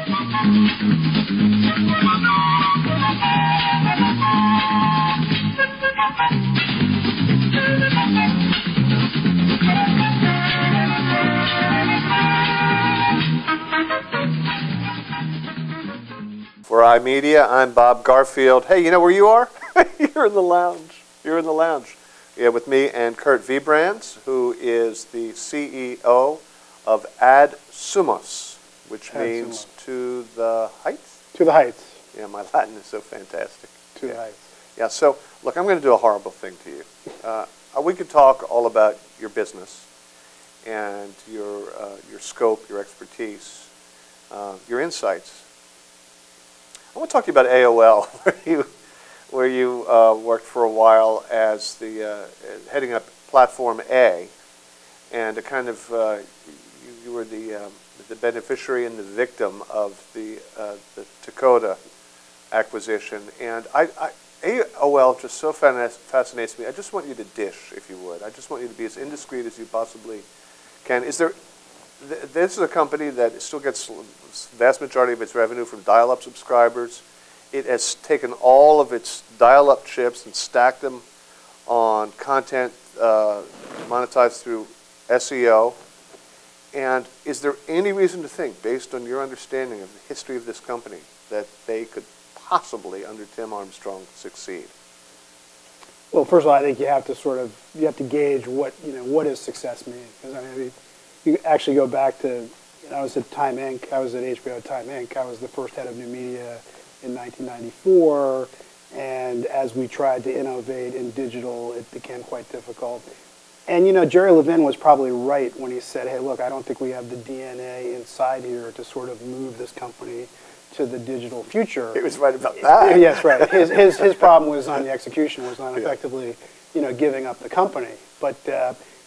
For iMedia, I'm Bob Garfield. Hey, you know where you are? You're in the lounge. You're in the lounge. Yeah, with me and Curt Viebrenz, who is the CEO of AdSumos, which means to the heights? To the heights. Yeah, my Latin is so fantastic. To the heights. Yeah, so look, I'm going to do a horrible thing to you. We could talk all about your business and your scope, your expertise, your insights. I want to talk to you about AOL, where you worked for a while as the heading up Platform A, and a kind of you were the beneficiary and the victim of the Dakota acquisition. And AOL just so fascinates me. I just want you to dish, if you would. I just want you to be as indiscreet as you possibly can. This is a company that still gets the vast majority of its revenue from dial-up subscribers. It has taken all of its dial-up chips and stacked them on content monetized through SEO. And is there any reason to think, based on your understanding of the history of this company, that they could possibly, under Tim Armstrong, succeed? Well, first of all, I think you have to gauge what does success mean. Because I mean, you actually go back to, I was at Time Inc. I was at HBO Time Inc. I was the first head of new media in 1994, and as we tried to innovate in digital, it became quite difficult. And Jerry Levin was probably right when he said, hey, look, I don't think we have the DNA inside here to sort of move this company to the digital future. He was right about that. Yes, right. His problem was on the execution, was on effectively, giving up the company. But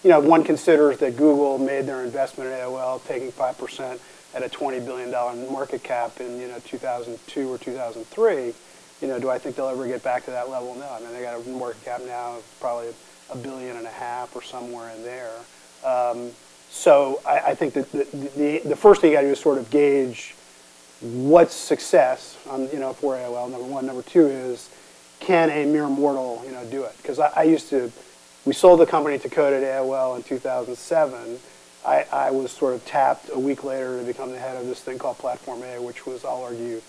one considers that Google made their investment in AOL, taking 5% at a $20 billion market cap in 2002 or 2003. Do I think they'll ever get back to that level? No. I mean, they got a market cap now of probably $1.5 billion or somewhere in there. So I think that the first thing you got to do is sort of gauge what's success on for AOL. Number one. Number two is, can a mere mortal do it? Because we sold the company to Code at AOL in 2007. I was sort of tapped a week later to become the head of this thing called Platform A, which was, I'll argue,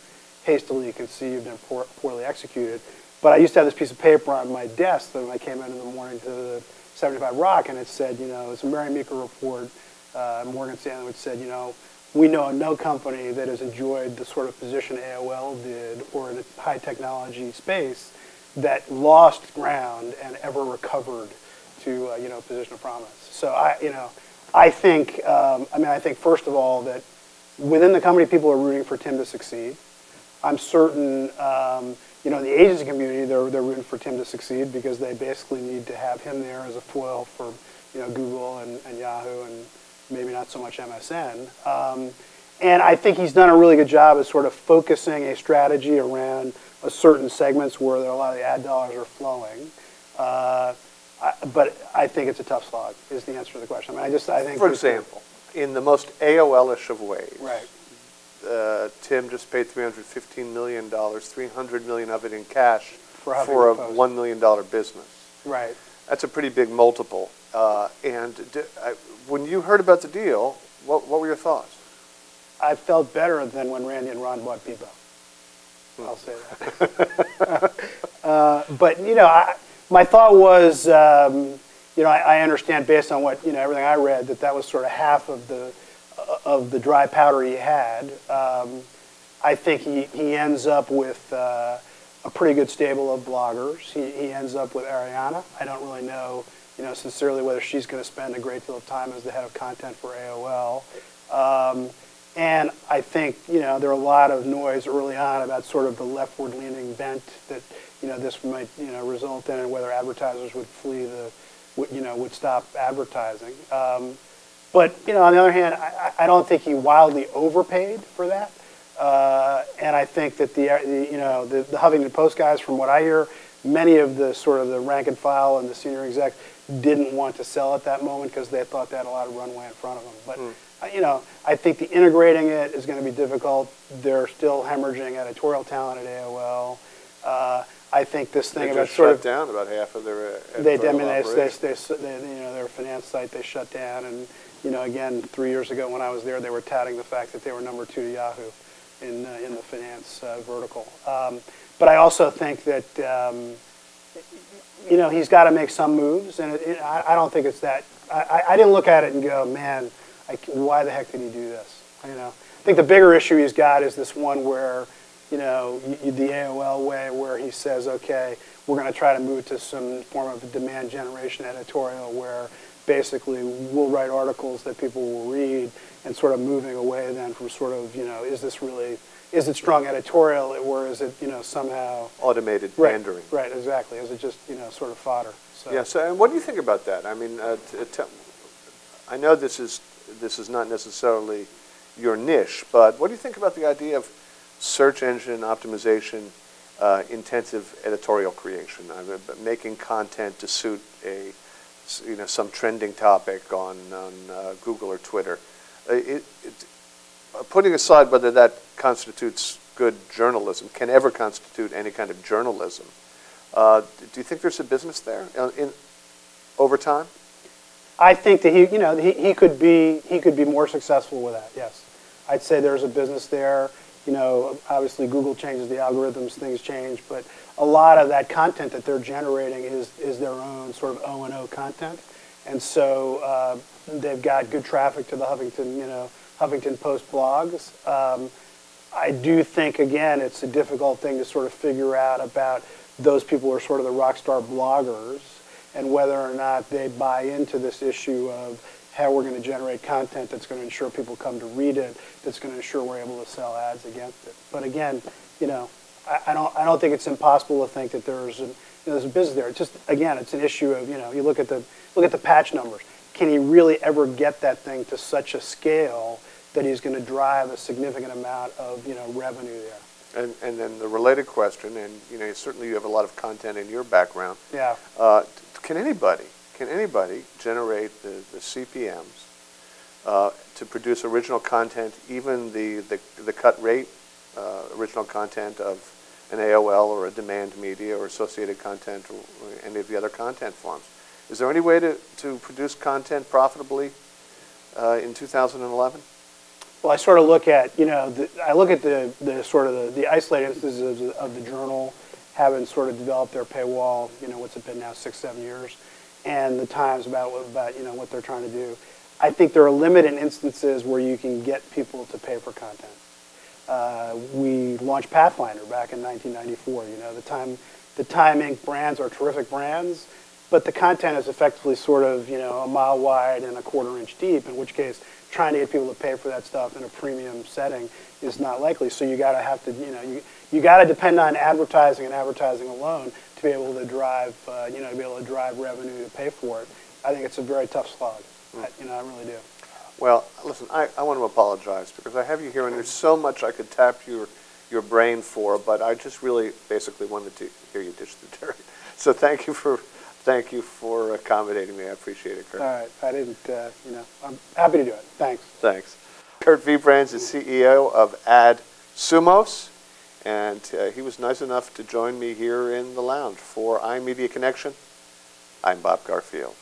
hastily conceived and poorly executed. But I used to have this piece of paper on my desk that when I came in the morning to the 75 Rock, and it said, it's a Mary Meeker report, Morgan Stanley, which said, we know no company that has enjoyed the sort of position AOL did, or in the high technology space, that lost ground and ever recovered to a position of promise. So I think first of all that within the company people are rooting for Tim to succeed. I'm certain the agency community they're rooting for Tim to succeed because they basically need to have him there as a foil for Google and Yahoo and maybe not so much MSN. And I think he's done a really good job of sort of focusing a strategy around a certain segments where a lot of the ad dollars are flowing. But I think it's a tough slog, is the answer to the question. I think. For example, in the most AOL-ish of ways, right. Tim just paid $315 million, $300 million of it in cash for a $1 million business. Right. That's a pretty big multiple. When you heard about the deal, what were your thoughts? I felt better than when Randy and Ron bought Bebo. I'll say that. But my thought was, I understand based on what everything I read that was sort of half of the dry powder he had. I think he ends up with a pretty good stable of bloggers. He ends up with Ariana. I don't really know, sincerely whether she's going to spend a great deal of time as the head of content for AOL. And I think, there are a lot of noise early on about sort of the leftward-leaning bent that, this might, result in, and whether advertisers would flee would stop advertising. But, on the other hand, I don't think he wildly overpaid for that. And I think that the Huffington Post guys, from what I hear, many of the sort of the rank and file and the senior exec didn't want to sell at that moment because they thought they had a lot of runway in front of them. But I think the integrating it is going to be difficult. They're still hemorrhaging editorial talent at AOL. I think this thing about sort of shut down about half of their they operation. their finance site they shut down, and again 3 years ago when I was there, they were touting the fact that they were #2 to Yahoo in the finance vertical. But I also think that he's got to make some moves, and I don't think it's that. I didn't look at it and go, man, why the heck did he do this? I think the bigger issue he's got is this one where, the AOL way, where he says, okay, we're going to try to move to some form of a demand generation editorial where basically we'll write articles that people will read, and sort of moving away then from sort of, is it strong editorial, or is it, somehow automated pandering? Right, exactly. Is it just, sort of fodder? So. Yeah. So, and what do you think about that? I mean, I know this is not necessarily your niche, but what do you think about the idea of search engine optimization, intensive editorial creation, making content to suit some trending topic on Google or Twitter? Putting aside whether that constitutes good journalism, can ever constitute any kind of journalism, do you think there's a business there over time? I think that he could be more successful with that. Yes, I'd say there's a business there. Obviously Google changes the algorithms, things change, but a lot of that content that they're generating is their own sort of O&O content, and so they've got good traffic to the Huffington Post blogs. I do think, again, it's a difficult thing to sort of figure out about those people who are sort of the rock star bloggers, and whether or not they buy into this issue of how we're going to generate content that's going to ensure people come to read it, that's going to ensure we're able to sell ads against it. But again, I don't think it's impossible to think that there's a business there. It's just, again, it's an issue of, you look at the patch numbers. Can he really ever get that thing to such a scale that he's going to drive a significant amount of revenue there? And then the related question, and certainly you have a lot of content in your background. Yeah. Can anybody generate the CPMs to produce original content, even the cut rate original content of an AOL or a Demand Media or Associated Content or any of the other content forms? Is there any way to produce content profitably in 2011? Well, I sort of look at, I look at the isolated instances of the Journal having sort of developed their paywall, what's it been now, 6-7 years, and the Times about what they're trying to do. I think there are limited instances where you can get people to pay for content. We launched Pathfinder back in 1994. The Time Inc. brands are terrific brands, but the content is effectively sort of a mile wide and a 1/4 inch deep, in which case trying to get people to pay for that stuff in a premium setting is not likely. So you got to you got to depend on advertising and advertising alone to be able to drive revenue to pay for it. I think it's a very tough slog. I really do. Well, listen, I want to apologize because I have you here and there's so much I could tap your brain for, but I just really basically wanted to hear you dish the dirt. So thank you for accommodating me. I appreciate it, Curt. All right. I didn't, I'm happy to do it. Thanks. Thanks. Curt Viebrenz is CEO of AdSumos, and he was nice enough to join me here in the lounge. For iMedia Connection, I'm Bob Garfield.